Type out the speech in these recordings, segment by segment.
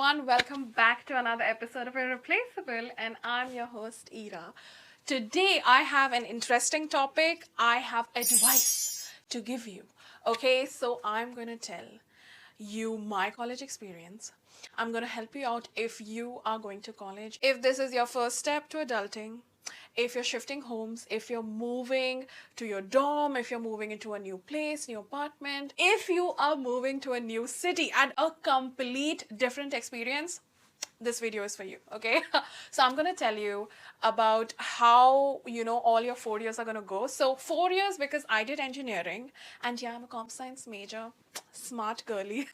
everyone, welcome back to another episode of Irreplaceable, and I'm your host Ira. Today I have an interesting topic. I have advice to give you. Okay, so I'm going to tell you my college experience. I'm going to help you out if you are going to college. If this is your first step to adulting, if you're shifting homes, if you're moving to your dorm, if you're moving into a new place, new apartment, if you are moving to a new city and a complete different experience, this video is for you. Okay. So I'm going to tell you about how all your 4 years are going to go. So 4 years, because I did engineering, and yeah, I'm a comp science major, smart girly.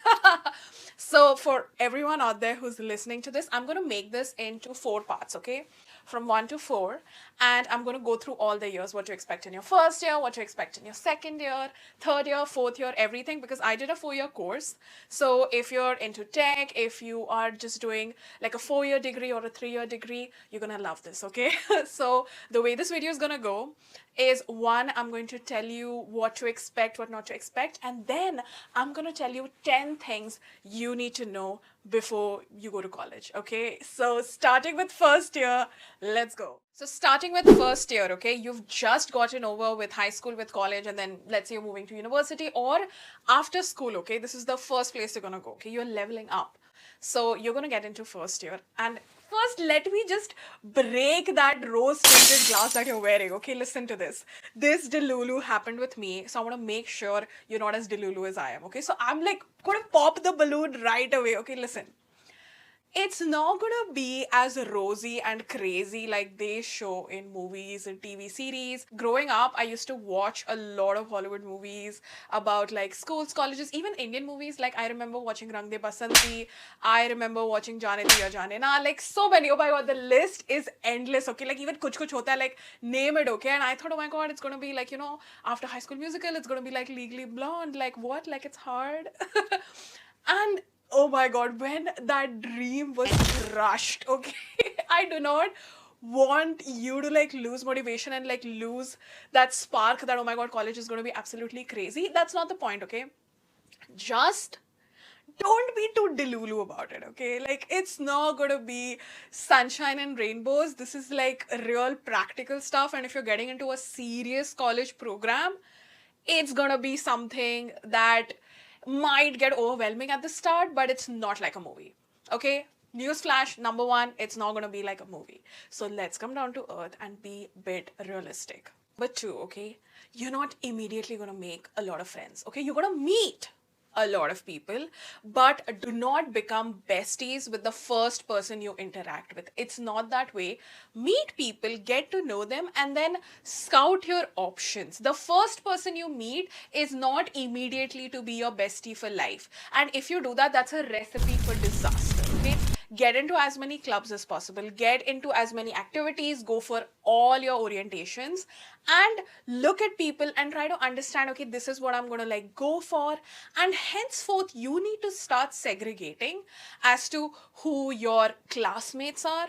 So for everyone out there who's listening to this, I'm going to make this into 4 parts. Okay, from 1 to 4, and I'm going to go through all the years, what to expect in your first year, what to expect in your second year, third year, fourth year, everything, because I did a 4 year course. So if you're into tech, if you are just doing like a 4 year degree or a 3 year degree, you're going to love this. Okay. So the way this video is going to go is, one, I'm going to tell you what to expect, what not to expect, and then I'm going to tell you 10 things you need to know before you go to college. Okay, so starting with first year, let's go. So starting with first year, okay, you've just gotten over with high school, with college, and then let's say you're moving to university or after school. Okay, this is the first place you're going to go. Okay, you're leveling up. So you're going to get into first year. And first, let me just break that rose-tinted glass that you're wearing. Okay, listen to this. This delulu happened with me. So I want to make sure you're not as delulu as I am. Okay, so I'm like going to pop the balloon right away. Okay, listen. It's not gonna be as rosy and crazy like they show in movies and TV series. Growing up, I used to watch a lot of Hollywood movies about like schools, colleges, even Indian movies. Like I remember watching Rang De Basanti. I remember watching Jaane Diya Jaane Na. Like so many. Oh my god, the list is endless. Okay, like even Kuch Kuch Hota Hai, like name it. Okay, and I thought, oh my god, it's gonna be like after High School Musical, it's gonna be like Legally Blonde. Like what? Like it's hard. And oh my god, when that dream was crushed, okay, I do not want you to like lose motivation and like lose that spark that, oh my god, college is going to be absolutely crazy. That's not the point, okay? Just don't be too delulu about it, okay? Like it's not gonna be sunshine and rainbows. This is like real practical stuff, and if you're getting into a serious college program, it's gonna be something that might get overwhelming at the start, but it's not like a movie. Okay? Newsflash, number one, it's not gonna be like a movie. So let's come down to earth and be a bit realistic. But two, okay, you're not immediately gonna make a lot of friends. Okay, you're gonna meet a lot of people, but do not become besties with the first person you interact with. It's not that way. Meet people, get to know them, and then scout your options. The first person you meet is not immediately to be your bestie for life. And if you do that, that's a recipe for disaster. Okay? Get into as many clubs as possible, get into as many activities, go for all your orientations, and look at people and try to understand, okay, this is what I'm going to like go for. And henceforth, you need to start segregating as to who your classmates are,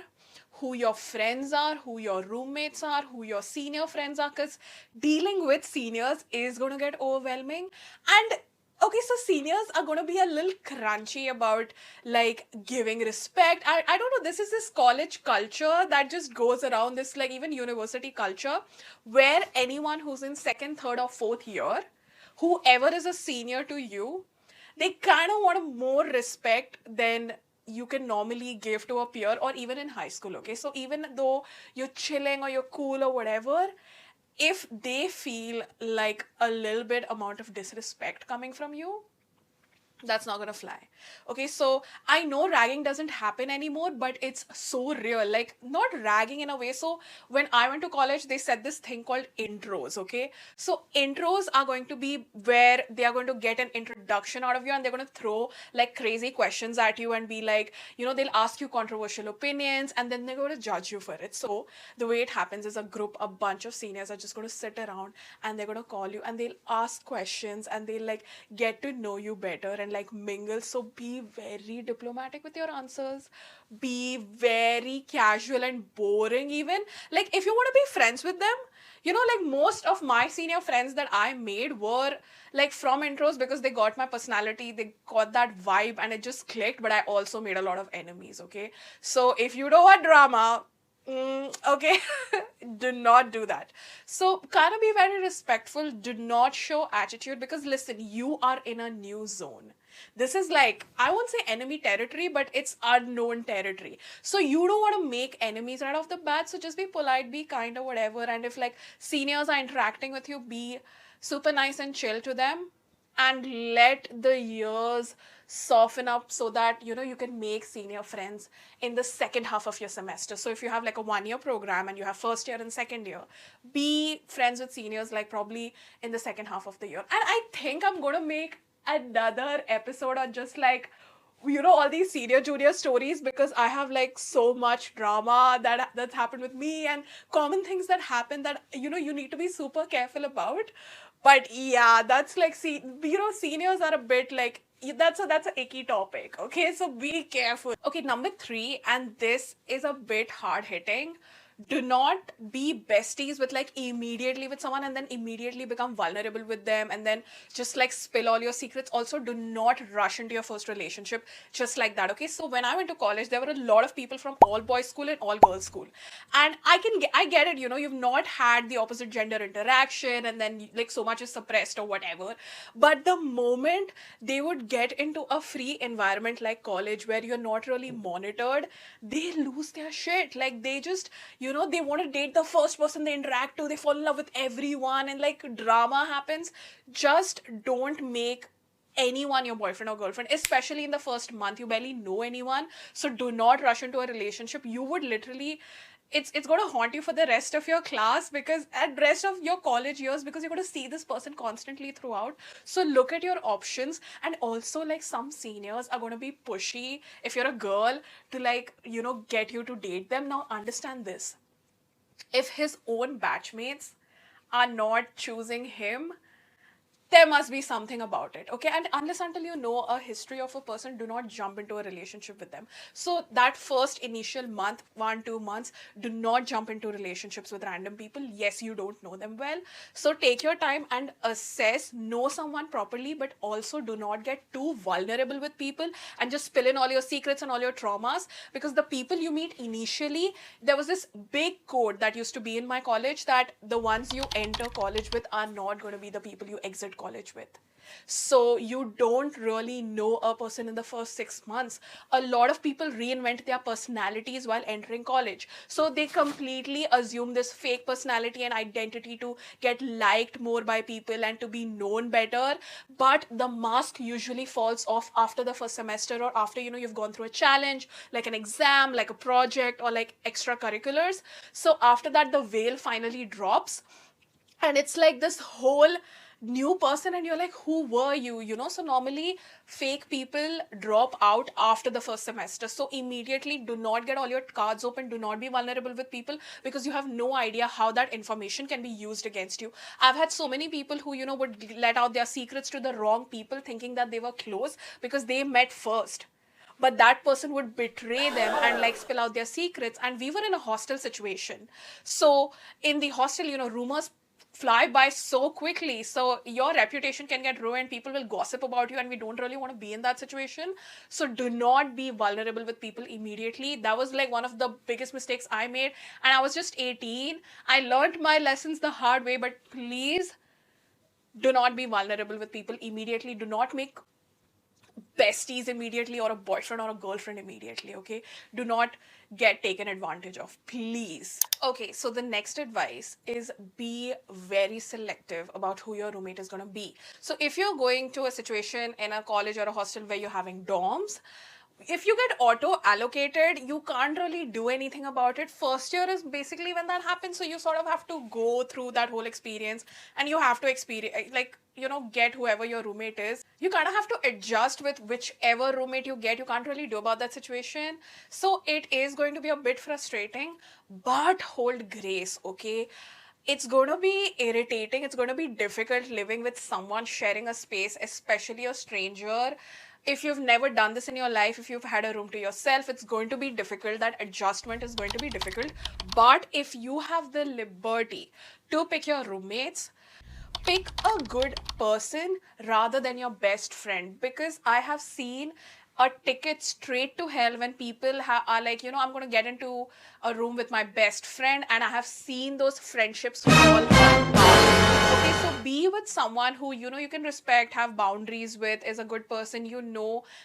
who your friends are, who your roommates are, who your senior friends are, because dealing with seniors is going to get overwhelming. And okay, so seniors are going to be a little crunchy about like giving respect. I don't know, this is this college culture that just goes around, this like even university culture, where anyone who's in second, third, or fourth year, whoever is a senior to you, they kind of want more respect than you can normally give to a peer, or even in high school. Okay, so even though you're chilling or you're cool or whatever, if they feel like a little bit amount of disrespect coming from you, that's not gonna fly. Okay, so I know ragging doesn't happen anymore, but it's so real. Like, not ragging in a way. So when I went to college, they said this thing called intros. Okay, so intros are going to be where they are going to get an introduction out of you, and they're going to throw like crazy questions at you and be like, they'll ask you controversial opinions, and then they're going to judge you for it. So the way it happens is a bunch of seniors are just going to sit around, and they're going to call you, and they'll ask questions, and they'll like get to know you better, and and like mingle. So be very diplomatic with your answers. Be very casual and boring even. Like if you want to be friends with them, like most of my senior friends that I made were like from intros because they got my personality, they got that vibe and it just clicked. But I also made a lot of enemies, okay? So if you don't want drama, okay, do not do that. So kind of be very respectful. Do not show attitude because listen, you are in a new zone. This is like, I won't say enemy territory, but it's unknown territory. So you don't want to make enemies right off the bat. So just be polite, be kind or whatever. And if like seniors are interacting with you, be super nice and chill to them and let the years soften up so that you can make senior friends in the second half of your semester. So if you have like a 1 year program and you have first year and second year, be friends with seniors like probably in the second half of the year. And I think I'm going to make another episode on just like all these senior junior stories because I have like so much drama that's happened with me and common things that happen that you need to be super careful about. But yeah, that's like seniors are a bit like that's a icky topic, okay? So be careful. Okay, number 3, and this is a bit hard hitting. Do not be besties with like immediately with someone and then immediately become vulnerable with them and then just like spill all your secrets. Also, do not rush into your first relationship just like that, okay? So when I went to college, there were a lot of people from all boys school and all girls school, and I get it, you've not had the opposite gender interaction and then like so much is suppressed or whatever. But the moment they would get into a free environment like college where you're not really monitored, they lose their shit. Like they just they want to date the first person they interact to, they fall in love with everyone and like drama happens. Just don't make anyone your boyfriend or girlfriend, especially in the first month. You barely know anyone, so do not rush into a relationship. You would literally, it's going to haunt you for the rest of your class because at rest of your college years, because you're going to see this person constantly throughout. So look at your options. And also like some seniors are going to be pushy if you're a girl to like get you to date them. Now understand this, if his own batchmates are not choosing him, there must be something about it, okay? And unless until you know a history of a person, do not jump into a relationship with them. So that first initial month, 1-2 months, do not jump into relationships with random people. Yes, you don't know them well, so take your time and assess, know someone properly, but also do not get too vulnerable with people and just spill in all your secrets and all your traumas, because the people you meet initially, there was this big code that used to be in my college that the ones you enter college with are not going to be the people you exit college with. So you don't really know a person in the first 6 months. A lot of people reinvent their personalities while entering college. So they completely assume this fake personality and identity to get liked more by people and to be known better. But the mask usually falls off after the first semester, or after you've gone through a challenge, like an exam, like a project, or like extracurriculars. So after that, the veil finally drops. And it's like this whole new person and you're like, who were you? So normally fake people drop out after the first semester. So immediately do not get all your cards open. Do not be vulnerable with people because you have no idea how that information can be used against you. I've had so many people who, would let out their secrets to the wrong people thinking that they were close because they met first. But that person would betray them and like spill out their secrets. And we were in a hostel situation. So in the hostel, rumors fly by so quickly, so your reputation can get ruined. People will gossip about you and we don't really want to be in that situation. So do not be vulnerable with people immediately. That was like one of the biggest mistakes I made, and I was just 18. I learned my lessons the hard way. But please do not be vulnerable with people immediately. Do not make besties immediately or a boyfriend or a girlfriend immediately, okay? Do not get taken advantage of, please. Okay, so the next advice is be very selective about who your roommate is going to be. So if you're going to a situation in a college or a hostel where you're having dorms, if you get auto allocated, you can't really do anything about it. First year is basically when that happens, so you sort of have to go through that whole experience and you have to experience, like, get whoever your roommate is. You kind of have to adjust with whichever roommate you get. You can't really do about that situation. So it is going to be a bit frustrating, but hold grace, okay? It's going to be irritating. It's going to be difficult living with someone, sharing a space, especially a stranger. If you've never done this in your life, if you've had a room to yourself, it's going to be difficult. That adjustment is going to be difficult. But if you have the liberty to pick your roommates, pick a good person rather than your best friend, because I have seen a ticket straight to hell when people are like, I'm going to get into a room with my best friend, and I have seen those friendships fall apart. Okay, so be with someone who you can respect, have boundaries with, is a good person,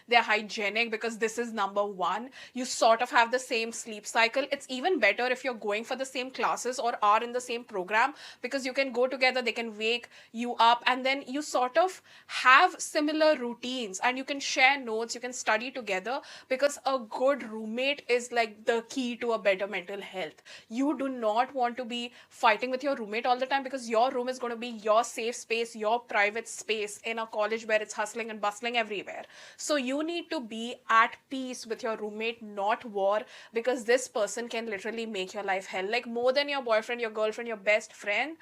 they're hygienic, because this is number one. You sort of have the same sleep cycle. It's even better if you're going for the same classes or are in the same program, because you can go together, they can wake you up, and then you sort of have similar routines and you can share notes, you can study together, because a good roommate is like the key to a better mental health. You do not want to be fighting with your roommate all the time, because your room is going to be your safe space, your private space in a college where it's hustling and bustling everywhere. So you need to be at peace with your roommate, not war, because this person can literally make your life hell. Like, more than your boyfriend, your girlfriend, your best friend,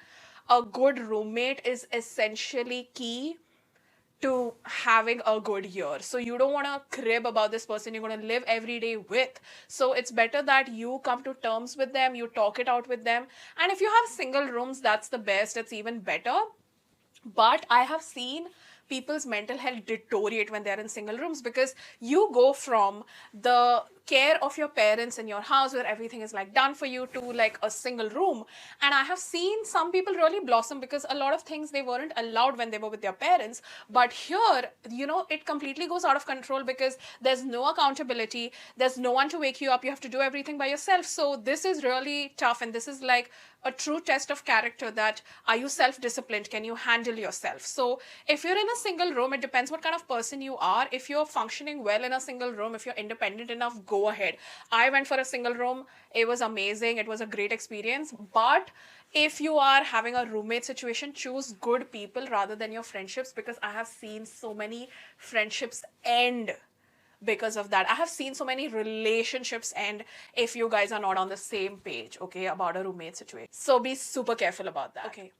a good roommate is essentially key to having a good year. So you don't want to crib about this person you're going to live every day with. So it's better that you come to terms with them, you talk it out with them. And if you have single rooms, that's the best, it's even better. But I have seen people's mental health deteriorate when they're in single rooms, because you go from the care of your parents in your house where everything is like done for you to like a single room. And I have seen some people really blossom, because a lot of things they weren't allowed when they were with their parents, but here it completely goes out of control, because there's no accountability, there's no one to wake you up, you have to do everything by yourself. So this is really tough, and this is like a true test of character, that are you self-disciplined, can you handle yourself. So if you're in a single room, it depends what kind of person you are. If you're functioning well in a single room, if you're independent enough, go ahead. I went for a single room, it was amazing, it was a great experience. But if you are having a roommate situation, choose good people rather than your friendships, because I have seen so many friendships end because of that. I have seen so many relationships end if you guys are not on the same page, okay, about a roommate situation. So be super careful about that. Okay,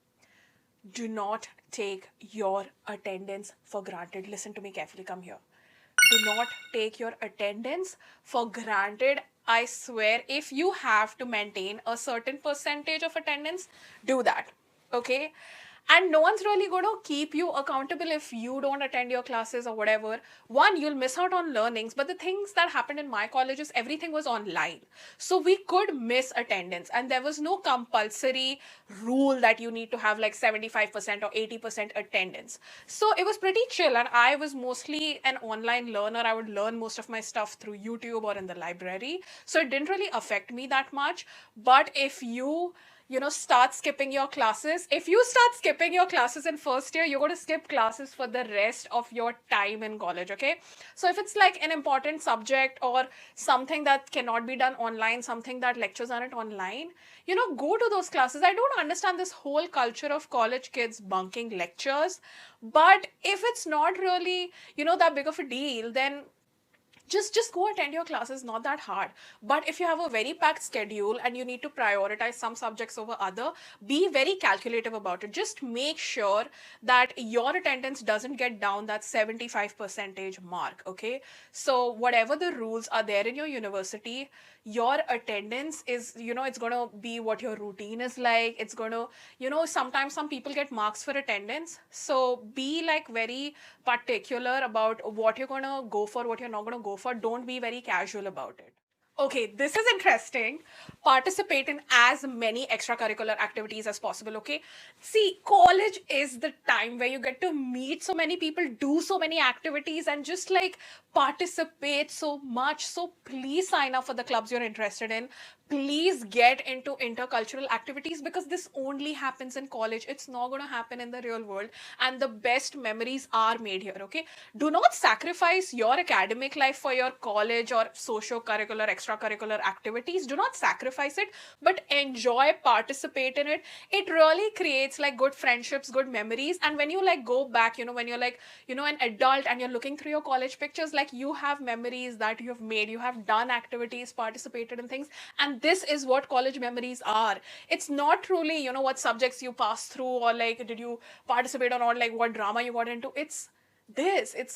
do not take your attendance for granted. Listen to me carefully, come here. Do not take your attendance for granted. I swear, if you have to maintain a certain percentage of attendance, do that, okay? And no one's really going to keep you accountable if you don't attend your classes or whatever. One, you'll miss out on learnings, but the things that happened in my college is everything was online. So we could miss attendance, and there was no compulsory rule that you need to have like 75% or 80% attendance. So it was pretty chill, and I was mostly an online learner. I would learn most of my stuff through YouTube or in the library. So it didn't really affect me that much. But if start skipping your classes. If you start skipping your classes in first year, you're going to skip classes for the rest of your time in college, okay? So if it's like an important subject or something that cannot be done online, something that lectures aren't online, go to those classes. I don't understand this whole culture of college kids bunking lectures. But if it's not really, that big of a deal, then just go attend your classes, not that hard. But if you have a very packed schedule and you need to prioritize some subjects over other, be very calculative about it. Just make sure that your attendance doesn't get down that 75% mark, okay? So whatever the rules are there in your university, your attendance is, it's going to be what your routine is like. It's going to, sometimes some people get marks for attendance. So be like very particular about what you're going to go for, what you're not going to go for. Don't be very casual about it. Okay, this is interesting. Participate in as many extracurricular activities as possible, okay? See, college is the time where you get to meet so many people, do so many activities, and just like participate so much. So please sign up for the clubs you're interested in. Please get into intercultural activities, because this only happens in college. It's not going to happen in the real world. And the best memories are made here, okay? Do not sacrifice your academic life for your college or socio-curricular extracurricular activities. Do not sacrifice it, but enjoy, participate in it. It really creates like good friendships, good memories. And when you like go back, when you're like, an adult and you're looking through your college pictures, like you have memories that you have made, you have done activities, participated in things. And this is what college memories are. It's not truly, what subjects you passed through, or like, did you participate or not, like what drama you got into. It's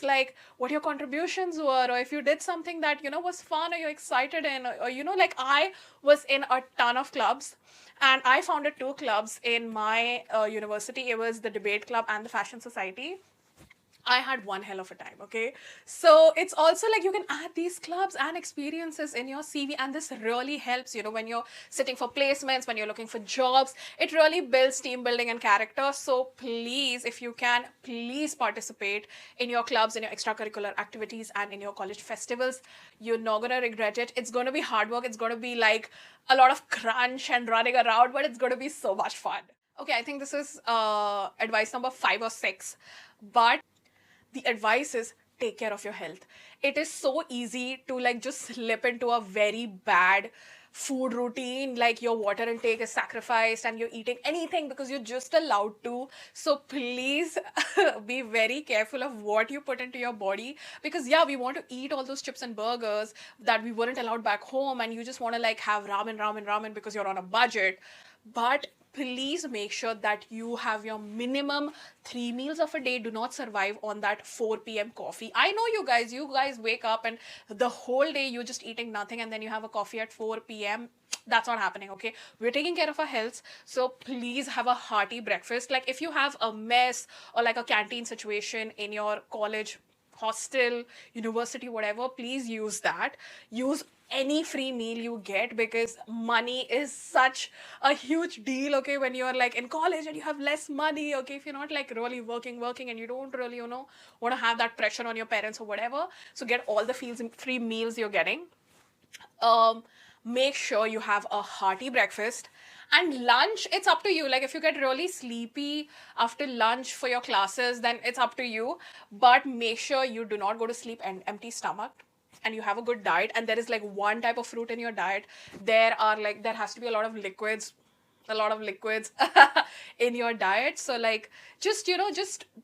like what your contributions were, or if you did something that was fun, or you're excited in, or like I was in a ton of clubs, and I founded two clubs in my university. It was the debate club and the fashion society. I had one hell of a time, okay? So it's also like you can add these clubs and experiences in your CV, and this really helps, when you're sitting for placements, when you're looking for jobs. It really builds team building and character. So please, if you can, please participate in your clubs, in your extracurricular activities, and in your college festivals. You're not gonna regret it. It's gonna be hard work. It's gonna be like a lot of crunch and running around, but it's gonna be so much fun. Okay, I think this is advice number 5 or 6. But the advice is take care of your health. It is so easy to like just slip into a very bad food routine, like your water intake is sacrificed and you're eating anything because you're just allowed to. So please be very careful of what you put into your body, because yeah, we want to eat all those chips and burgers that we weren't allowed back home, and you just want to like have ramen because you're on a budget. But please make sure that you have your minimum 3 meals of a day. Do not survive on that 4 p.m. coffee. I know you guys wake up and the whole day you're just eating nothing, and then you have a coffee at 4 p.m. That's not happening, okay? We're taking care of our health, so please have a hearty breakfast. Like if you have a mess or like a canteen situation in your college, hostel, university, whatever, please use that. Use any free meal you get, because money is such a huge deal, okay, when you're like in college and you have less money, okay, if you're not like really working and you don't really want to have that pressure on your parents or whatever. So get all the free meals you're getting. Make sure you have a hearty breakfast. And lunch, it's up to you. Like if you get really sleepy after lunch for your classes, then it's up to you. But make sure you do not go to sleep and empty stomach, and you have a good diet. And there is like one type of fruit in your diet. There has to be a lot of liquids in your diet. So like just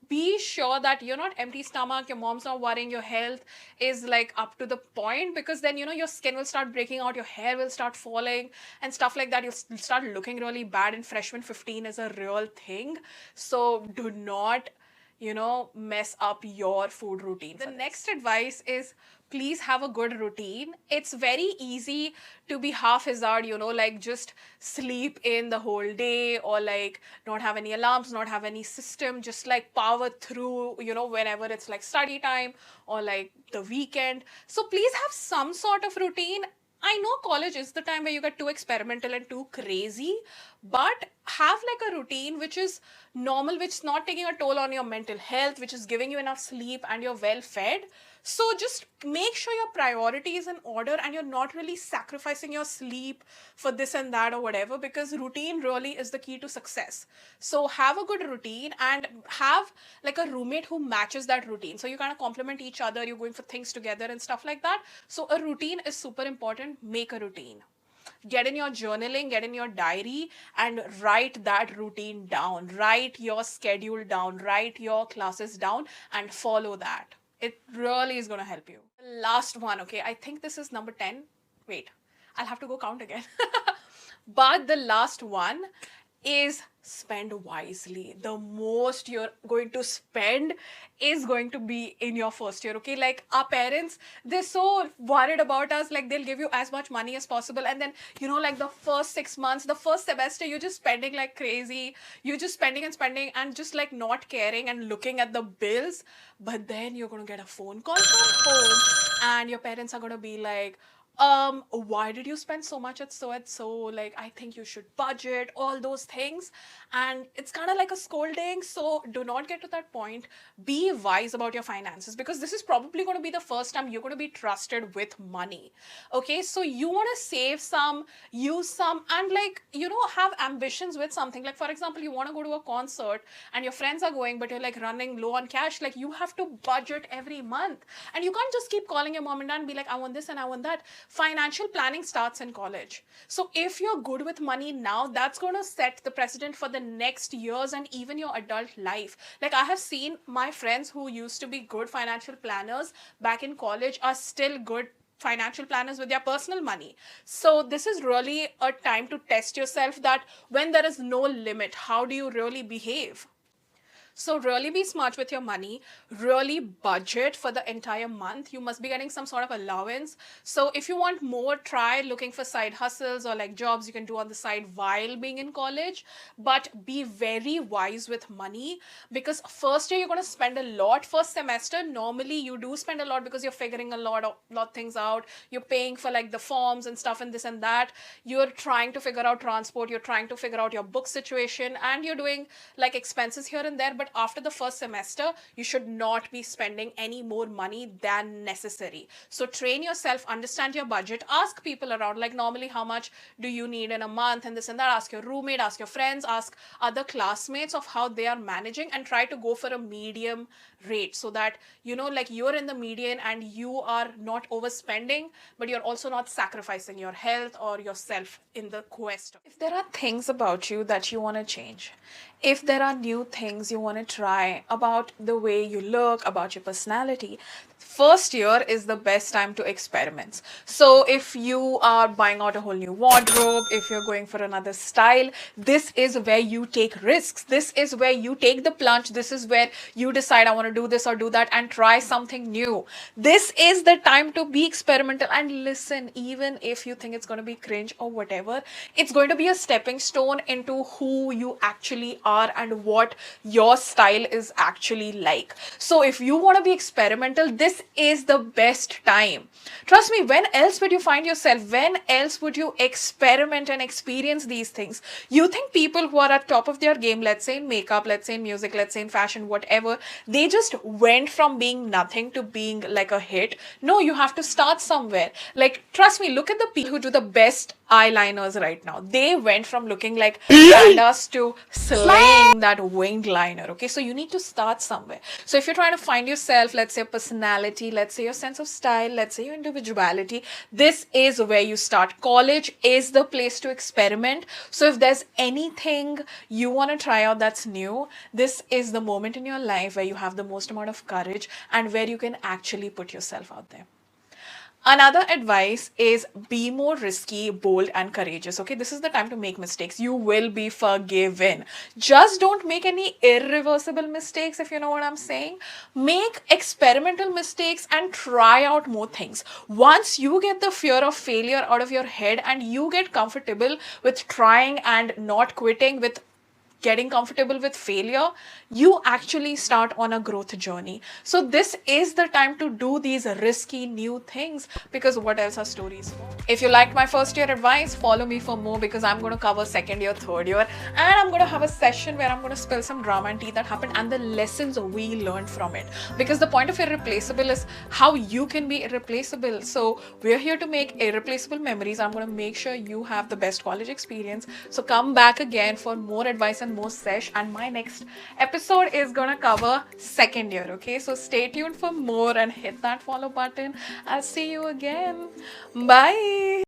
be sure that you're not empty stomach, your mom's not worrying, your health is like up to the point, because then your skin will start breaking out, your hair will start falling and stuff like that. You'll start looking really bad, and freshman 15 is a real thing. So do not mess up your food routine. The next advice is please have a good routine. It's very easy to be haphazard, like just sleep in the whole day, or like not have any alarms, not have any system, just like power through, whenever it's like study time or like the weekend. So please have some sort of routine. I know college is the time where you get too experimental and too crazy, but have like a routine which is normal, which is not taking a toll on your mental health, which is giving you enough sleep and you're well fed. So just make sure your priority is in order and you're not really sacrificing your sleep for this and that or whatever, because routine really is the key to success. So have a good routine and have like a roommate who matches that routine. So you kind of complement each other, you're going for things together and stuff like that. So a routine is super important. Make a routine. Get in your journaling, get in your diary and write that routine down. Write your schedule down, write your classes down and follow that. It really is going to help you. The last one, okay, I think this is number 10. Wait, I'll have to go count again. But the last one is spend wisely. The most you're going to spend is going to be in your first year, okay? Like our parents, they're so worried about us, like they'll give you as much money as possible, and then like the first 6 months, the first semester, you're just spending like crazy. You're just spending and just like not caring and looking at the bills. But then you're gonna get a phone call from home and your parents are gonna be like, why did you spend so much at so and so? Like, I think you should budget, all those things. And it's kind of like a scolding. So do not get to that point. Be wise about your finances, because this is probably going to be the first time you're going to be trusted with money. Okay, so you want to save some, use some, and like, have ambitions with something. Like, for example, you want to go to a concert and your friends are going, but you're like running low on cash. Like, you have to budget every month. And you can't just keep calling your mom and dad and be like, I want this and I want that. financial planning starts in college. So if you're good with money now, that's going to set the precedent for the next years and even your adult life. Like, I have seen my friends who used to be good financial planners back in college are still good financial planners with their personal money. So this is really a time to test yourself, that when there is no limit, how do you really behave? So really be smart with your money, really budget for the entire month. You must be getting some sort of allowance. So if you want more, try looking for side hustles or like jobs you can do on the side while being in college. But be very wise with money, because first year you're going to spend a lot. First semester, normally you do spend a lot because you're figuring a lot things out. You're paying for like the forms and stuff and this and that. You're trying to figure out transport. You're trying to figure out your book situation, and you're doing like expenses here and there. But after the first semester, you should not be spending any more money than necessary. So train yourself, understand your budget, ask people around, like normally how much do you need in a month and this and that. Ask your roommate, ask your friends, ask other classmates of how they are managing, and try to go for a medium rate, so that like you're in the median and you are not overspending, but you're also not sacrificing your health or yourself in the quest. If there are things about you that you want to change, if there are new things you want to try about the way you look, about your personality, first year is the best time to experiment. So if you are buying out a whole new wardrobe, if you're going for another style, this is where you take risks. This is where you take the plunge. This is where you decide, I want to do this or do that, and try something new. This is the time to be experimental. And listen, even if you think it's going to be cringe or whatever, it's going to be a stepping stone into who you actually are and what your style is actually like. So if you want to be experimental, this is the best time. Trust me, when else would you find yourself? When else would you experiment and experience these things? You think people who are at top of their game, let's say in makeup, let's say in music, let's say in fashion, whatever, they just went from being nothing to being like a hit? No, you have to start somewhere. Like, trust me, look at the people who do the best eyeliners right now. They went from looking like pandas to slaying that winged liner. Okay, so you need to start somewhere. So if you're trying to find yourself, let's say personality, let's say your sense of style, let's say your individuality, this is where you start. College is the place to experiment. So if there's anything you want to try out that's new, this is the moment in your life where you have the most amount of courage and where you can actually put yourself out there. Another advice is be more risky, bold, and courageous. Okay, this is the time to make mistakes. You will be forgiven. Just don't make any irreversible mistakes, if you know what I'm saying. Make experimental mistakes and try out more things. Once you get the fear of failure out of your head and you get comfortable with trying and not quitting, with getting comfortable with failure, you actually start on a growth journey. So this is the time to do these risky new things, because what else are stories for? If you liked my first year advice, follow me for more, because I'm going to cover second year, third year, and I'm going to have a session where I'm going to spill some drama and tea that happened and the lessons we learned from it. Because the point of irreplaceable is how you can be irreplaceable. So we're here to make irreplaceable memories. I'm going to make sure you have the best college experience. So come back again for more advice and more sesh, and my next episode is gonna cover second year. Okay, so stay tuned for more and hit that follow button. I'll see you again. Bye.